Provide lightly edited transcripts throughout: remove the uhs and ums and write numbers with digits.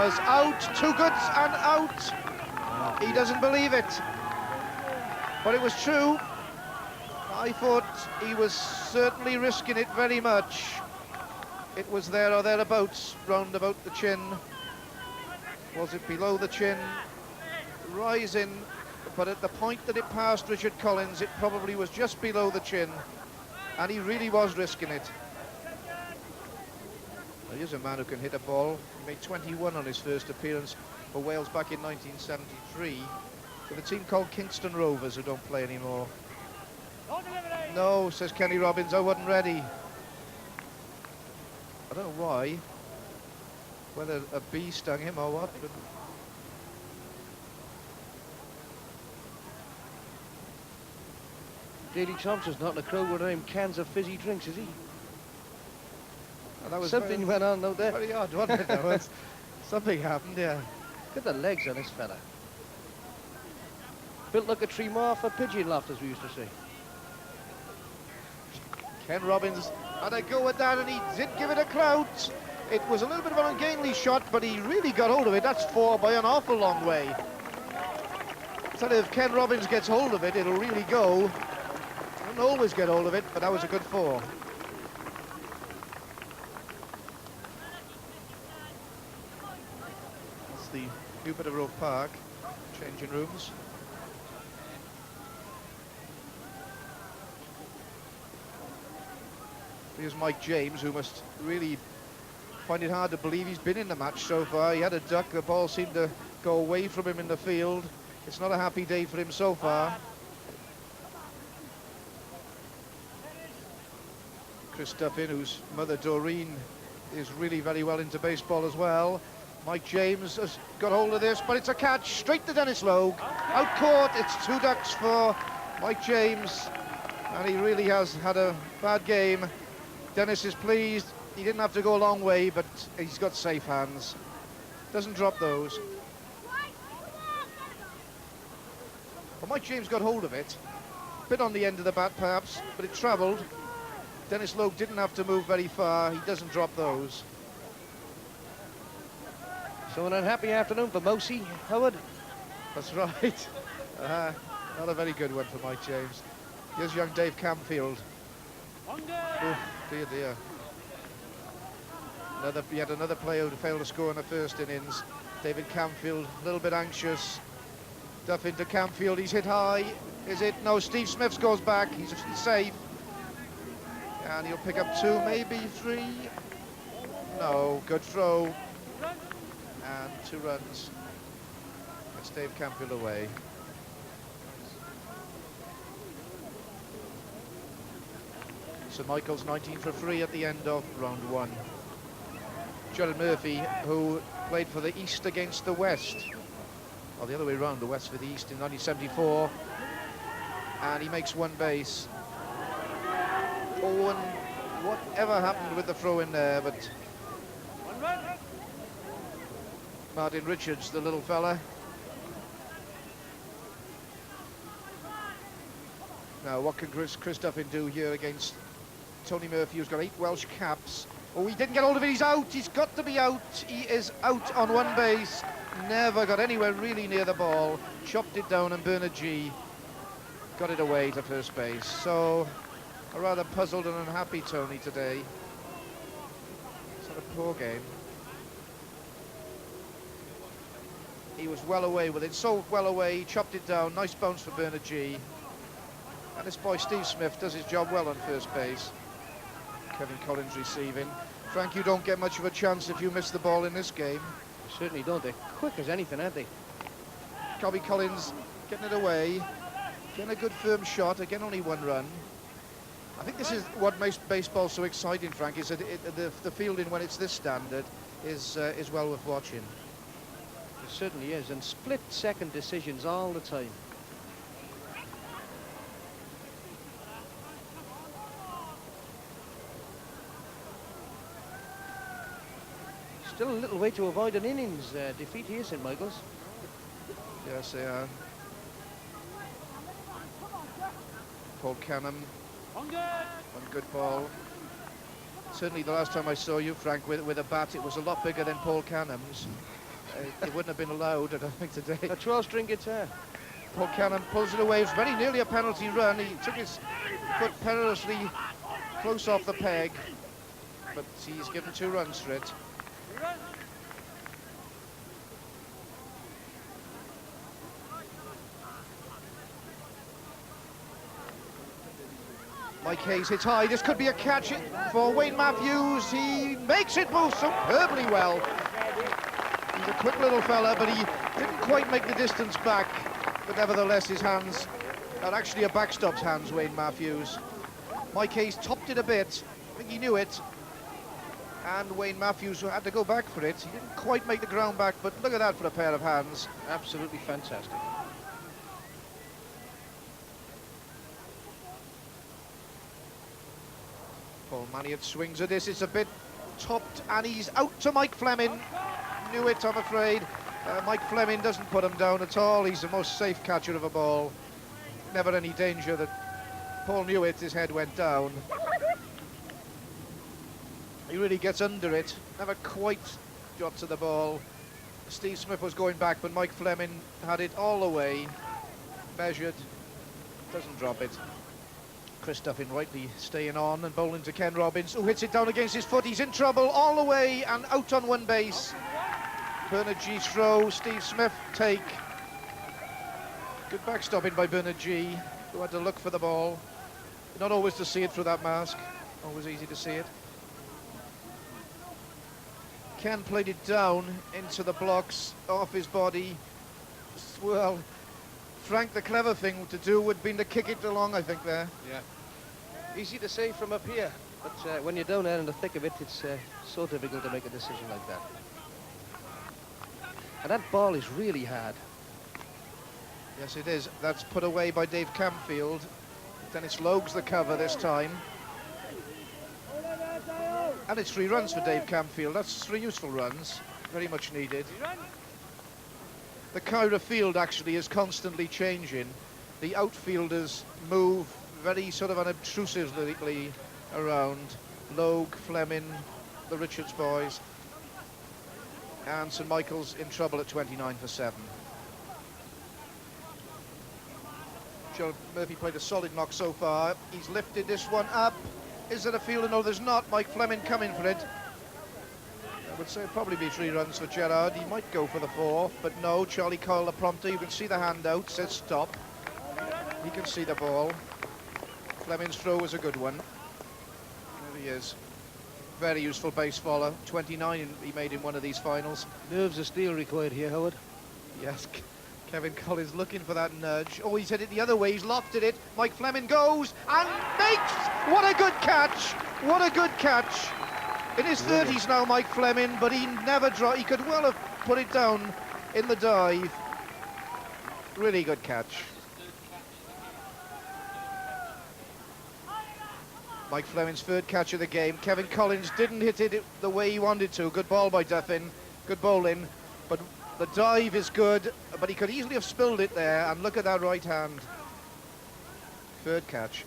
was out, too good and out. He doesn't believe it, but it was true. I thought he was certainly risking it very much. It was there or thereabouts, round about the chin. Was it below the chin? Rising, but at the point that it passed Richard Collins, it probably was just below the chin, and he really was risking it. Well, here's a man who can hit a ball. He made 21 on his first appearance for Wales back in 1973 with a team called Kingston Rovers, who don't play anymore. No, says Kenny Robbins, I wasn't ready. I don't know why, whether a bee stung him or what, but Daley Thompson's not in a crowd with him cans of fizzy drinks, is he? that was Something went on out there. very odd, wasn't it? That was, something happened, yeah. Look at the legs on this fella. Built like a tree more for pigeon loft, as we used to say. Ken Robbins had a go at that, and he did give it a clout. It was a little bit of an ungainly shot, but he really got hold of it. That's 4 by an awful long way. So if Ken Robbins gets hold of it, it'll really go. Doesn't always get hold of it, but that was a good 4. That's the Jupiter Road Park changing rooms. Here's Mike James, who must really find it hard to believe he's been in the match so far. He had a duck, the ball seemed to go away from him in the field. It's not a happy day for him so far. Chris Duffin, whose mother Doreen is really very well into baseball as well. Mike James has got hold of this, but it's a catch straight to Dennis Logue. Out court, it's 2 ducks for Mike James, and he really has had a bad game. Dennis is pleased. He didn't have to go a long way, but he's got safe hands. Doesn't drop those. Well, Mike James got hold of it. Bit on the end of the bat, perhaps, but it travelled. Dennis Logue didn't have to move very far. He doesn't drop those. So an unhappy afternoon for Mousy, Howard. That's right. Not a very good one for Mike James. Here's young Dave Camfield. Oh, dear, dear. Yet another player who failed to score in the first innings. David Camfield, a little bit anxious. Duff into Camfield, he's hit high. Is it? No, Steve Smith goes back. He's safe. And he'll pick up 2, maybe 3. No, good throw. And 2 runs. That's Dave Camfield away. St Michael's 19 for 3 at the end of round 1. Gerald Murphy, who played for the East against the West, or the other way around, the West for the East in 1974, and he makes 1 base. Oh, and whatever happened with the throw in there, but Martin Richards, the little fella. Now, what can Chris Duffin do here against Tony Murphy, who's got 8 Welsh caps? Oh, he didn't get hold of it, he's out, he's got to be out. He is out on 1 base, never got anywhere really near the ball, chopped it down, and Bernard G got it away to first base. So, a rather puzzled and unhappy Tony today. It's had a poor game. He was well away with it, so well away, he chopped it down, nice bounce for Bernard G. And this boy Steve Smith does his job well on first base. Kevin Collins receiving. Frank, you don't get much of a chance if you miss the ball in this game. They certainly don't. They're quick as anything, aren't they? Cobby Collins getting it away. Getting a good firm shot. Again, only 1 run. I think this is what makes baseball so exciting, Frank, is that the fielding, when it's this standard, is well worth watching. It certainly is. And split-second decisions all the time. Still a little way to avoid an innings defeat here, St Michael's. Yes, they are. Paul Canham. One good ball. Certainly the last time I saw you, Frank, with a bat, it was a lot bigger than Paul Canham's. It wouldn't have been allowed, I don't think, today. A 12-string guitar. Paul Cannon pulls it away. It was very nearly a penalty run. He took his foot perilously close off the peg, but he's given 2 runs for it. Mike Hayes hits high. This could be a catch for Wayne Matthews. He makes it move superbly well. He's a quick little fella, but he didn't quite make the distance back. But nevertheless, his hands are actually a backstop's hands, Wayne Matthews. Mike Hayes topped it a bit. I think he knew it. And Wayne Matthews had to go back for it. He didn't quite make the ground back, but look at that for a pair of hands. Absolutely fantastic. Paul Maniot swings at this. It's a bit topped, and he's out to Mike Fleming. Knew it, I'm afraid. Mike Fleming doesn't put him down at all. He's the most safe catcher of a ball. Never any danger that Paul knew it. His head went down. He really gets under it. Never quite got to the ball. Steve Smith was going back, but Mike Fleming had it all the way. Measured. Doesn't drop it. Chris Duffin rightly staying on and bowling to Ken Robbins, who hits it down against his foot. He's in trouble all the way and out on one base. Bernard G throw, Steve Smith take. Good backstopping by Bernard G, who had to look for the ball. Not always to see it through that mask. Always easy to see it. Ken played it down into the blocks, off his body. Well, Frank, the clever thing to do would have been to kick it along, I think, there. Yeah. Easy to say from up here, but when you're down there in the thick of it, it's so difficult to make a decision like that. And that ball is really hard. Yes, it is. That's put away by Dave Camfield. Dennis Logue's the cover this time. And it's 3 runs for Dave Camfield. That's 3 useful runs. Very much needed. The Kyra field actually is constantly changing. The outfielders move very sort of unobtrusively around. Logue, Fleming, the Richards boys. And St Michael's in trouble at 29 for 7. Gerald Murphy played a solid knock so far. He's lifted this one up. Is there a fielder? No, there's not. Mike Fleming coming for it. I would say it'd probably be 3 runs for Gerard. He might go for the 4th, but no. Charlie Coyle, the prompter, you can see the handout, says stop. He can see the ball. Fleming's throw was a good one. There he is. Very useful base follower. 29 he made in one of these finals. Nerves of steel required here, Howard. Yes, Kevin Collins looking for that nudge. Oh, he's hit it the other way. He's lofted it. Mike Fleming goes and makes. What a good catch. What a good catch. In his 30s now, Mike Fleming, but he never dropped. He could well have put it down in the dive. Really good catch. Mike Fleming's 3rd catch of the game. Kevin Collins didn't hit it the way he wanted to. Good ball by Duffin. Good bowling. But the dive is good, but he could easily have spilled it there. And look at that right hand. 3rd catch.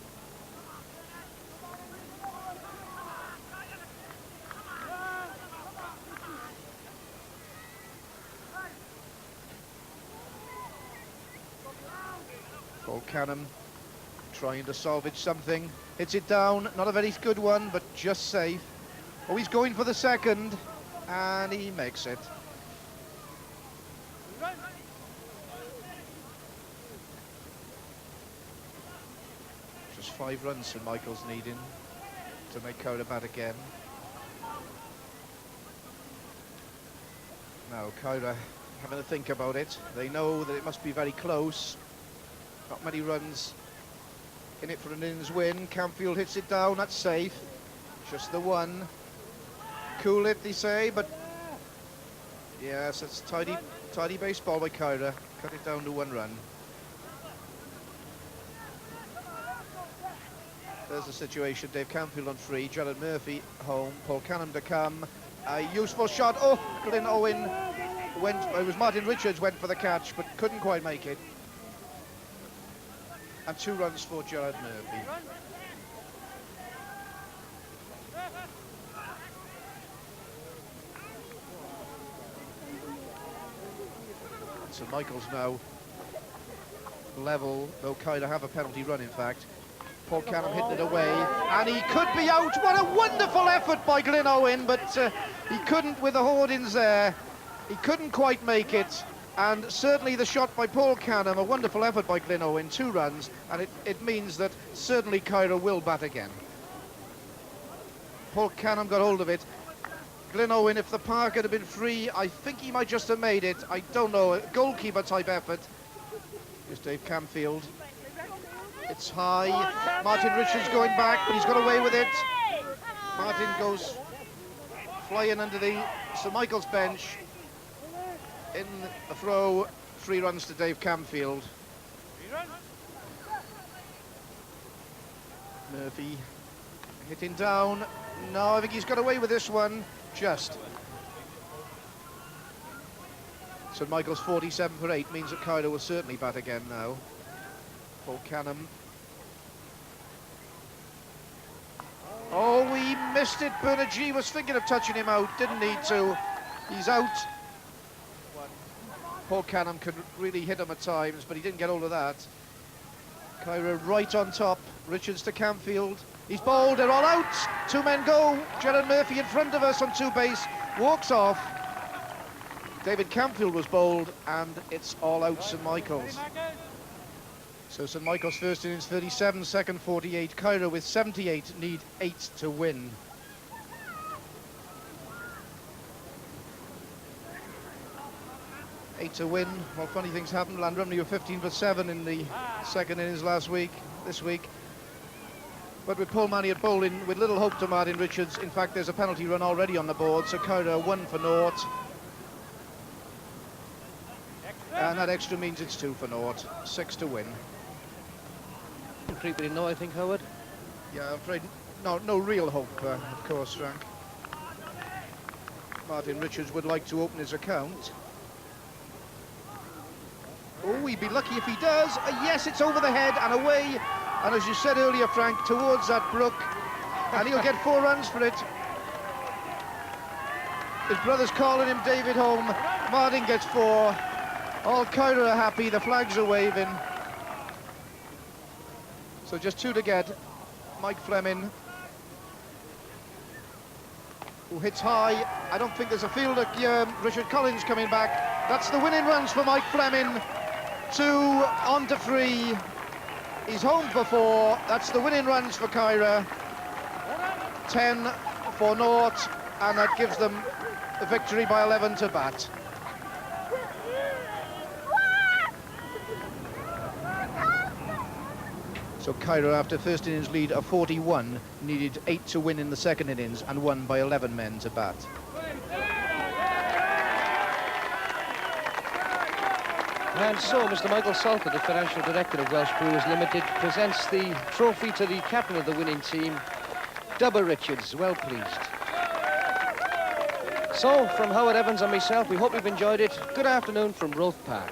Paul Cannon trying to salvage something. Hits it down. Not a very good one, but just safe. Oh, he's going for the 2nd, and he makes it. Just 5 runs St Michael's needing to make Kyra bat again. Now Kyra having to think about it. They know that it must be very close. Not many runs in it for an innings win. Camfield hits it down, that's safe. Just the 1. Cool it, they say, but yes, it's tidy baseball by Kyra. Cut it down to 1 run. There's the situation. Dave Camfield on 3, Gerald Murphy home, Paul Cannon to come. A useful shot. Oh, Glyn Owen went. It was Martin Richards went for the catch, but couldn't quite make it. And 2 runs for Gerard Murphy. St Michael's now level, though Kyra have a penalty run, in fact. Paul Canham hitting it away, and he could be out. What a wonderful effort by Glyn Owen, but he couldn't with the hoardings there. He couldn't quite make it, and certainly the shot by Paul Canham, a wonderful effort by Glyn Owen, 2 runs, and it means that certainly Kyra will bat again. Paul Canham got hold of it. Glyn Owen, if the park had been free, I think he might just have made it. I don't know, a goalkeeper type effort. Here's Dave Camfield. It's high. Martin Richards going back, but he's got away with it. Martin goes flying under the St Michael's bench. In a throw, 3 runs to Dave Camfield. Murphy hitting down. No, I think he's got away with this one. Just. St Michael's 47 for 8 means that Kyra will certainly bat again now. Paul Canham. Oh, he missed it. Bernard was thinking of touching him out, didn't need to. He's out. Paul Canham could really hit him at times, but he didn't get hold of that. Kyra right on top. Richards to Camfield. He's bowled, they're all out. 2 men go. Gerard Murphy in front of us on 2 base. Walks off. David Camfield was bowled, and it's all out St Michael's. So St Michael's first innings 37, second 48. Kyra with 78 need 8 to win. Eight to win. Well, funny things happened. Llanrumney were 15 for 7 in the second innings this week. But with Paul Manniot bowling, with little hope to Martin Richards, in fact, there's a penalty run already on the board, so Kyra 1 for 0. And that extra means it's 2 for 0. 6 to win. Creeping in now, I think, Howard. Yeah, I'm afraid no real hope, of course, Frank. Martin Richards would like to open his account. Oh, he'd be lucky if he does. Yes, it's over the head and away. And as you said earlier, Frank, towards that brook. And he'll get 4 runs for it. His brother's calling him David home. Martin gets 4. All Kyra are happy. The flags are waving. So just 2 to get. Mike Fleming, who hits high. I don't think there's a fielder. Richard Collins coming back. That's the winning runs for Mike Fleming. 2 on to 3. He's home for 4. That's the winning runs for Kyra. 10 for 0, and that gives them the victory by 11 to bat. So Kyra, after first innings lead of 41, needed 8 to win in the second innings and won by 11 men to bat. And so Mr. Michael Salter, the financial director of Welsh Brewers Limited, presents the trophy to the captain of the winning team, Dubber Richards. Well pleased. So, from Howard Evans and myself, we hope you've enjoyed it. Good afternoon from Roath Park.